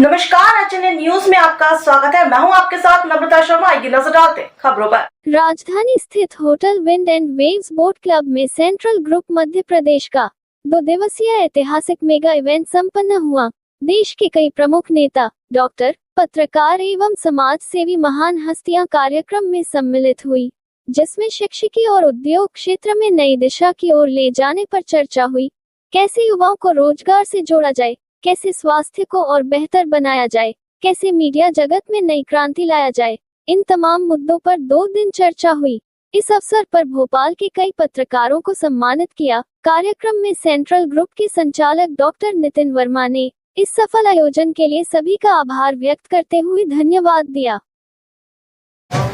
नमस्कार, HNA news में आपका स्वागत है। मैं हूं आपके साथ नम्रता शर्मा। आइए नजर डालते हैं खबरों पर। राजधानी स्थित hotel wind and waves boat club में सेंट्रल ग्रुप मध्य प्रदेश का 2 दिवसीय ऐतिहासिक मेगा इवेंट संपन्न हुआ। देश के कई प्रमुख नेता, डॉक्टर, पत्रकार एवं समाज सेवी महान हस्तियां कार्यक्रम में सम्मिलित हुई, जिसमें शिक्षिकी और उद्योग क्षेत्र में नई दिशा की ओर ले जाने पर चर्चा हुई। कैसे युवाओं को रोजगार से जोड़ा जाए, कैसे स्वास्थ्य को और बेहतर बनाया जाए, कैसे मीडिया जगत में नई क्रांति लाया जाए, इन तमाम मुद्दों पर 2 दिन चर्चा हुई। इस अवसर पर भोपाल के कई पत्रकारों को सम्मानित किया। कार्यक्रम में सेंट्रल ग्रुप के संचालक डॉक्टर नितिन वर्मा ने इस सफल आयोजन के लिए सभी का आभार व्यक्त करते हुए धन्यवाद दिया।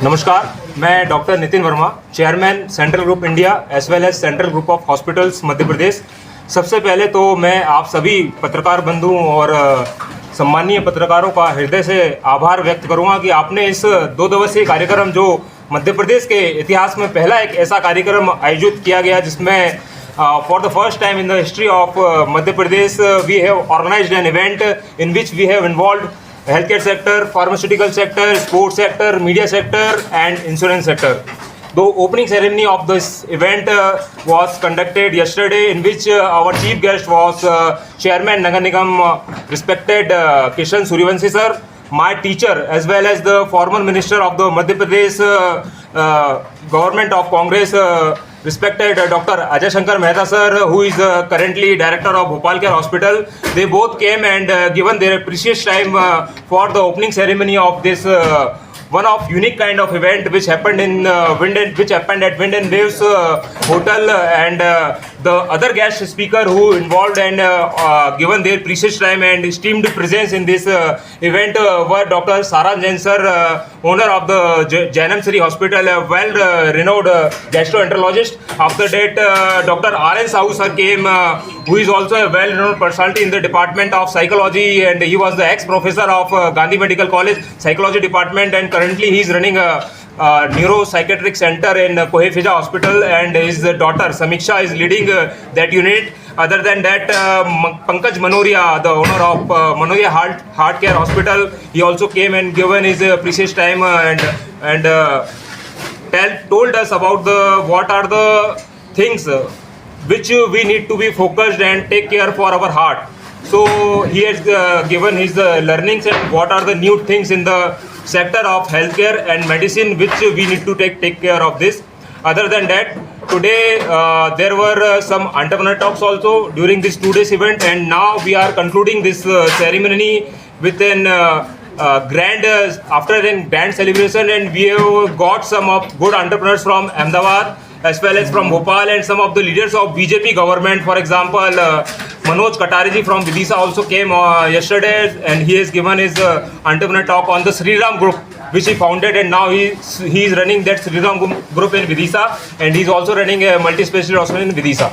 नमस्कार, मैं doctor Nitin Verma, chairman Central Group India as well as Central Group of hospitals Madhya Pradesh. सबसे पहले तो मैं आप सभी पत्रकार बंधुओं और सम्मानीय पत्रकारों का हृदय से आभार व्यक्त करूंगा कि आपने इस 2 दिवसीय कार्यक्रम, जो मध्य प्रदेश के इतिहास में पहला एक ऐसा कार्यक्रम आयोजित किया गया जिसमें for the first time in the history of Madhya Pradesh we have organized an event in which we have involved healthcare sector, pharmaceutical sector, sports sector, media sector and insurance sector. The opening ceremony of this event was conducted yesterday, in which our chief guest was Chairman Nagar Nigam, respected Kishan Suryavanshi sir, my teacher as well as the former minister of the Madhya Pradesh government of Congress, respected Dr. Ajay Shankar Mehta sir, who is currently director of Bhopal Care Hospital. They both came and given their precious time for the opening ceremony of this one of unique kind of event which happened in which happened at Wind and Waves hotel, and the other guest speaker who involved and given their precious time and esteemed presence in this event were Dr. Saran Jain sir, owner of the Janam Sri Hospital, a well renowned gastroenterologist. After that, Dr. R.N. Sahu sir came, who is also a well renowned personality in the department of psychology, and he was the ex professor of Gandhi Medical College psychology department, and currently he is running a neuropsychiatric center in Kohe Fija Hospital, and his daughter Samiksha is leading that unit. Other than that, Pankaj Manoria, the owner of Manoria Heart Care Hospital, he also came and given his precious time and told us about what are the things which we need to be focused and take care for our heart. So he has given his learnings and what are the new things in the sector of healthcare and medicine which we need to take care of this. Other than that, today there were some entrepreneur talks also during this 2 days event, and now we are concluding this ceremony with an grand after a grand celebration, and we have got some of good entrepreneurs from Ahmedabad as well as from Bhopal, and some of the leaders of BJP government. For example, Manoj Katariji from Vidisha also came yesterday, and he has given his entrepreneur talk on the Sri Ram group which he founded, and now he is running that Sri Ram group in Vidisha, and he is also running a multi-specialty hospital in Vidisha.